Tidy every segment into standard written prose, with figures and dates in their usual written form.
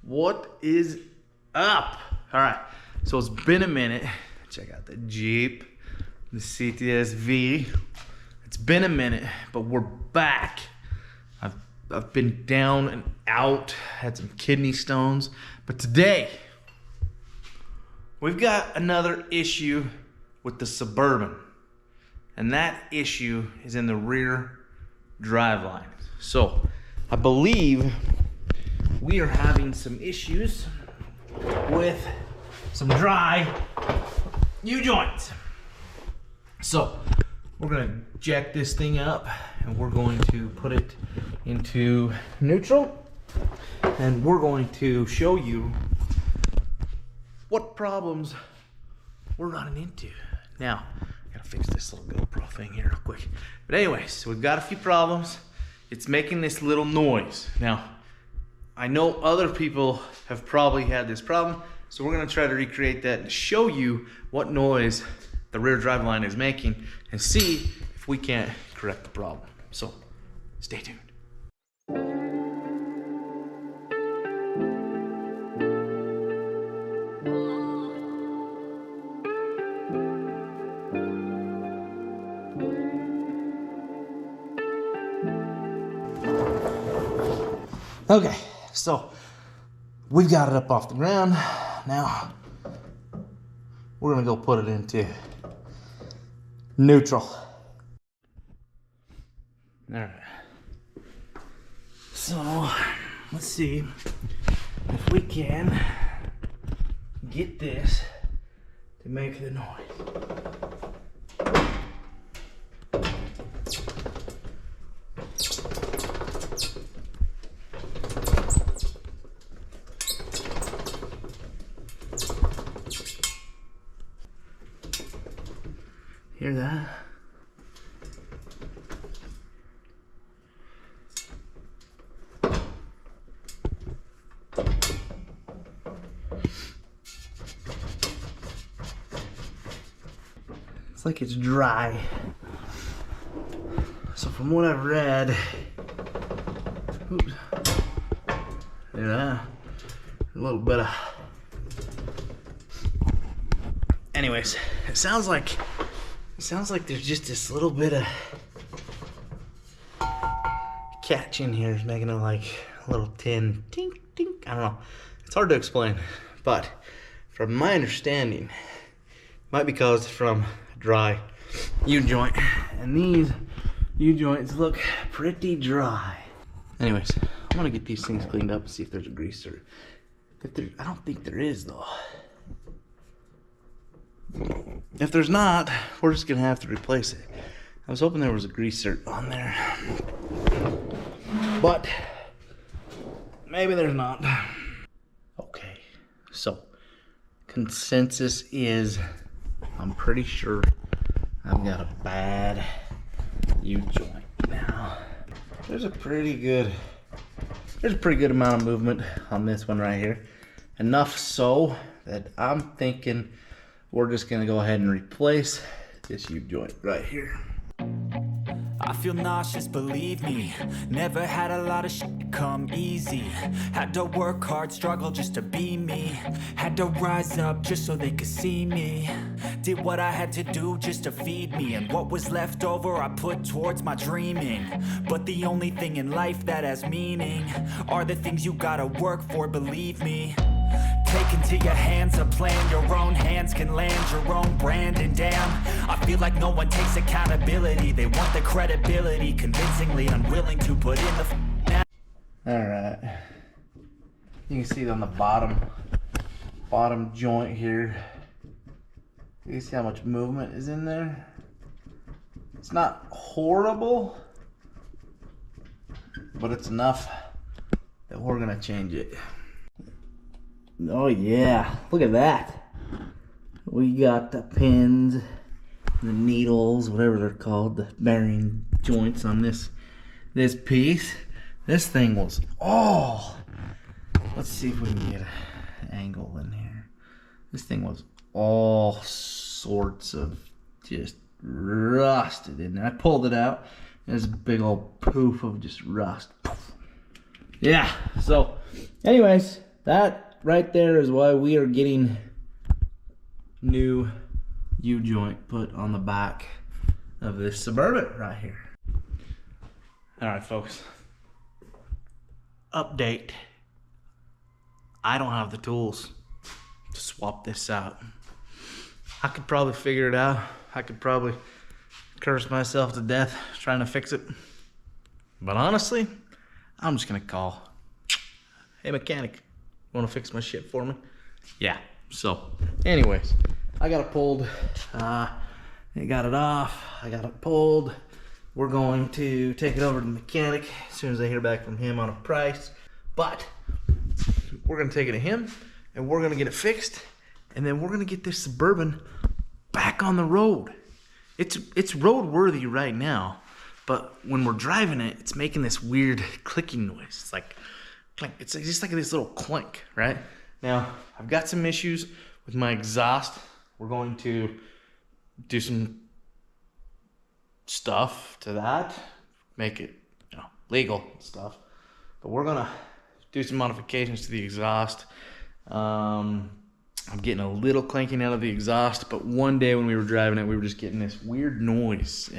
What is up? All right, so it's been a minute. Check out the Jeep, the CTS-V. It's been a minute, but we're back. I've been down and out, had some kidney stones, but today we've got another issue with the Suburban, and that issue is in the rear driveline. So I believe we are having some issues with some dry U-joints. So we're gonna jack this thing up and we're going to put it into neutral, and we're going to show you what problems we're running into. Now, I gotta fix this little GoPro thing here real quick. But anyways, so we've got a few problems. It's making this little noise. Now, I know other people have probably had this problem, so we're gonna try to recreate that and show you what noise the rear driveline is making and see if we can't correct the problem. So, stay tuned. Okay, so we've got it up off the ground. Now we're gonna go put it into neutral. All right. So let's see if we can get this to make the noise. Hear that? It's like it's dry. So from what I've read, oops, hear that? A little bit of. Anyways, it sounds like there's just this little bit of catch in here, making it like a little tin tink tink. I don't know. It's hard to explain, but from my understanding, it might be caused from a dry U-joint, and these U-joints look pretty dry. Anyways, I'm gonna get these things cleaned up and see if there's a greaser. I don't think there is though. If there's not, we're just gonna have to replace it. I was hoping there was a greaser on there, but maybe there's not. Okay, so consensus is I'm pretty sure I've got a bad U-joint. Now, there's a pretty good amount of movement on this one right here. Enough so that I'm thinking we're just gonna go ahead and replace this U-joint right here. I feel nauseous, believe me. Never had a lot of shit come easy. Had to work hard, struggle just to be me. Had to rise up just so they could see me. Did what I had to do just to feed me, and what was left over I put towards my dreaming. But the only thing in life that has meaning are the things you gotta work for, believe me. Take into your hands a plan, your own hands can land your own brand. And damn, I feel like no one takes accountability. They want the credibility, convincingly unwilling to put in the Alright, you can see on the bottom joint here, you see how much movement is in there. It's not horrible, but it's enough that we're gonna change it. Oh yeah, look at that. We got the pins, the needles, whatever they're called, the bearing joints on this piece. This thing was let's see if we can get an angle in here. This thing was all sorts of just rusted in there. I pulled it out. There's a big old poof of just rust. Yeah, so anyways, that right there is why we are getting new U-joint put on the back of this Suburban right here. All right, folks. Update. I don't have the tools to swap this out. I could probably figure it out. I could probably curse myself to death trying to fix it. But honestly, I'm just gonna call, hey mechanic, wanna fix my shit for me? Yeah, so anyways, I got it pulled. I got it off, I got it pulled. We're going to take it over to the mechanic as soon as I hear back from him on a price. But we're gonna take it to him and we're gonna get it fixed, and then we're gonna get this Suburban back on the road. It's roadworthy right now, but when we're driving it, it's making this weird clicking noise. It's like clink. It's just like this little clink, right? Now, I've got some issues with my exhaust. We're going to do some stuff to that, make it, you know, legal stuff. But we're gonna do some modifications to the exhaust. I'm getting a little clanking out of the exhaust, but one day when we were driving it, we were just getting this weird noise.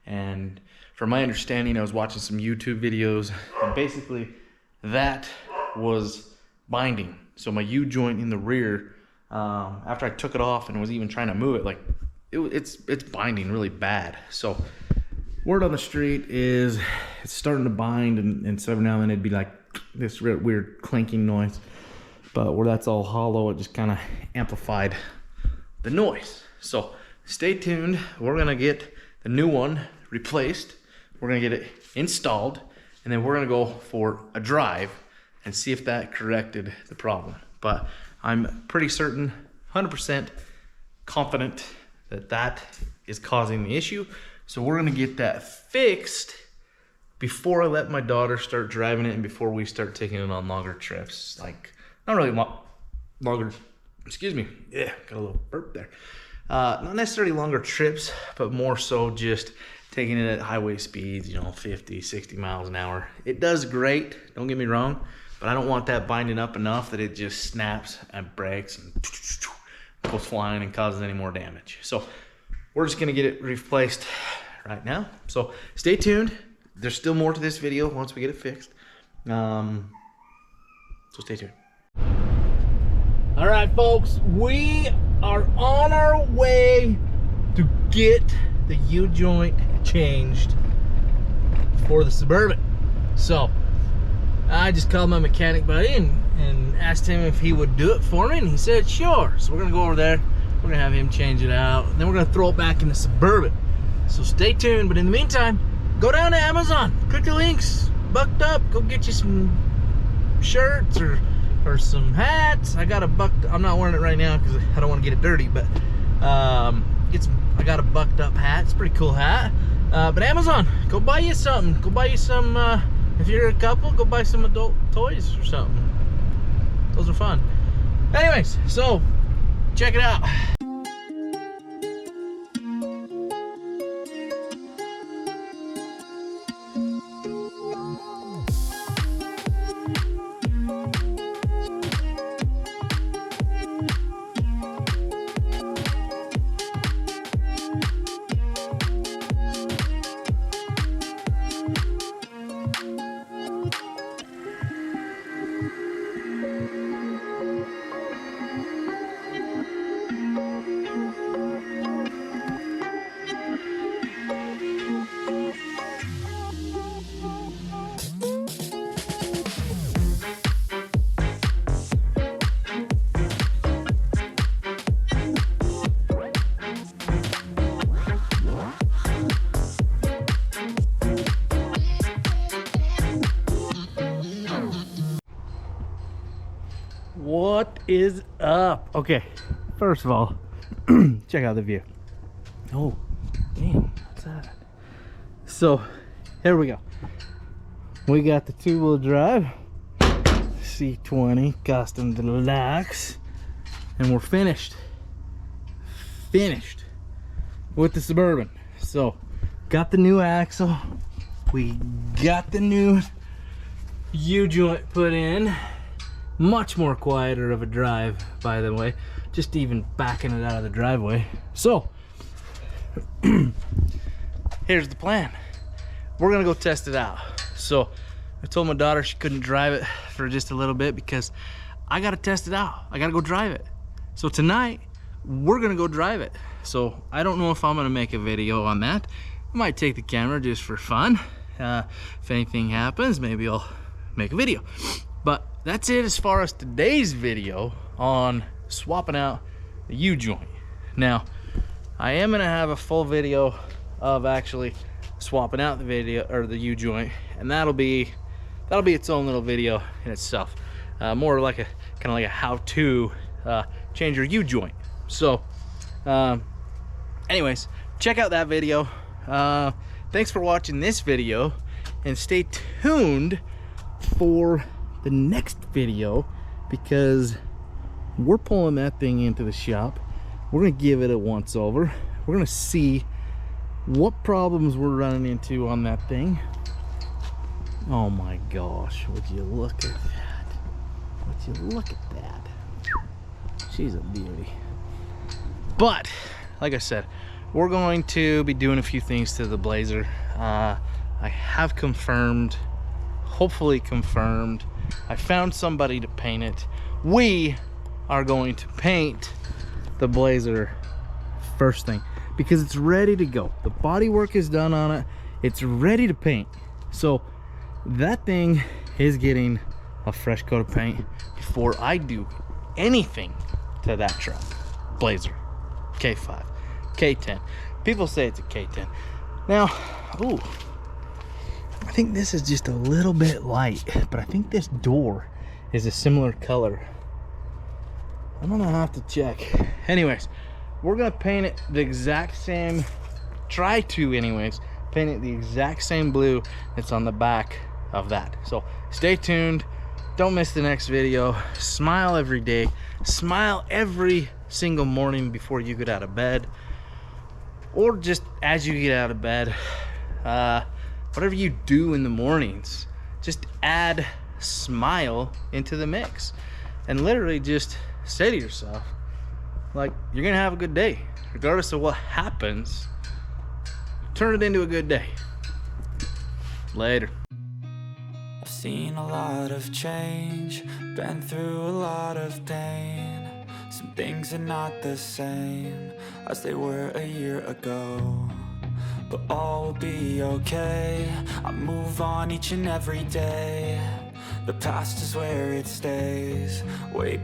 And from my understanding, I was watching some YouTube videos, and basically that was binding. So my U-joint in the rear, after I took it off and was even trying to move it, like it's binding really bad. So word on the street is it's starting to bind, and so now and then it'd be like this weird clanking noise. But where that's all hollow, it just kind of amplified the noise. So stay tuned. We're gonna get the new one replaced. We're gonna get it installed, and then we're gonna go for a drive and see if that corrected the problem. But I'm pretty certain, 100% confident that that is causing the issue. So we're gonna get that fixed before I let my daughter start driving it and before we start taking it on longer trips. Like, not really longer, excuse me, yeah, got a little burp there. Not necessarily longer trips, but more so just taking it at highway speeds, you know, 50, 60 miles an hour. It does great, don't get me wrong, but I don't want that binding up enough that it just snaps and breaks and goes flying and causes any more damage. So we're just gonna get it replaced right now. So stay tuned. There's still more to this video once we get it fixed. So stay tuned. All right, folks, we are on our way to get the U-joint changed for the Suburban. So I just called my mechanic buddy and asked him if he would do it for me, and he said sure. So we're gonna go over there, we're gonna have him change it out, and then we're gonna throw it back in the Suburban. So stay tuned, but in the meantime, go down to Amazon, click the links, bucked up, go get you some shirts or some hats. I got a bucked, I'm not wearing it right now because I don't want to get it dirty, but I got a bucked up hat. It's a pretty cool hat. But Amazon, go buy you something. Go buy you some, if you're a couple, go buy some adult toys or something. Those are fun. Anyways, so check it out. What is up? Okay, first of all, check out the view. Oh, damn, what's that? So, here we go. We got the two-wheel drive C20 Custom Deluxe, and we're finished with the Suburban. So, got the new axle, we got the new U-joint put in. Much more quieter of a drive, by the way. Just even backing it out of the driveway. So, here's the plan. We're gonna go test it out. So, I told my daughter she couldn't drive it for just a little bit because I gotta test it out. I gotta go drive it. So tonight, we're gonna go drive it. So I don't know if I'm gonna make a video on that. I might take the camera just for fun. If anything happens, maybe I'll make a video. But that's it as far as today's video on swapping out the U-joint. Now, I am gonna have a full video of actually swapping out the video or the U-joint, and that'll be its own little video in itself. More like a kind of like a how-to change your U-joint. So, anyways, check out that video. Thanks for watching this video, and stay tuned for the next video because we're pulling that thing into the shop. We're gonna give it a once over. We're gonna see what problems we're running into on that thing. Oh my gosh, would you look at that? Would you look at that? She's a beauty. But like I said, we're going to be doing a few things to the Blazer. I have confirmed, hopefully confirmed, I found somebody to paint it. We are going to paint the Blazer first thing because it's ready to go. The body work is done on it. It's ready to paint. So that thing is getting a fresh coat of paint before I do anything to that truck. Blazer K5, K10. People say it's a K10. Now, ooh, I think this is just a little bit light, but I think this door is a similar color. I'm gonna have to check. Anyways, we're gonna paint it the exact same, try to anyways, paint it the exact same blue that's on the back of that. So stay tuned, don't miss the next video. Smile every day, smile every single morning before you get out of bed, or just as you get out of bed. Whatever you do in the mornings, just add smile into the mix and literally just say to yourself, like, you're gonna have a good day regardless of what happens. Turn it into a good day. Later. I've seen a lot of change, been through a lot of pain. Some things are not the same as they were a year ago, but all will be okay. I move on each and every day. The past is where it stays, way